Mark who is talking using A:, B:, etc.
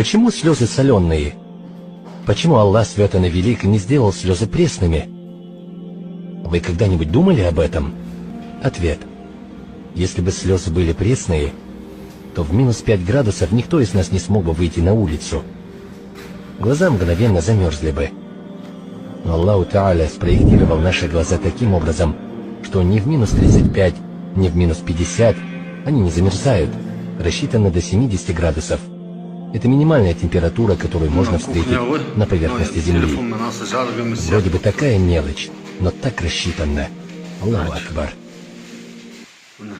A: Почему слезы соленые? Почему Аллах Святой и Велик не сделал слезы пресными? Вы когда-нибудь думали об этом? Ответ. Если бы слезы были пресные, то в минус 5 градусов никто из нас не смог бы выйти на улицу. Глаза мгновенно замерзли бы. Но Аллах Та'аля спроектировал наши глаза таким образом, что ни в минус 35, ни в минус 50 они не замерзают, рассчитаны до 70 градусов. Это минимальная температура, которую можно встретить на поверхности Земли. Вроде бы такая мелочь, но так рассчитана. Аллаху Акбар.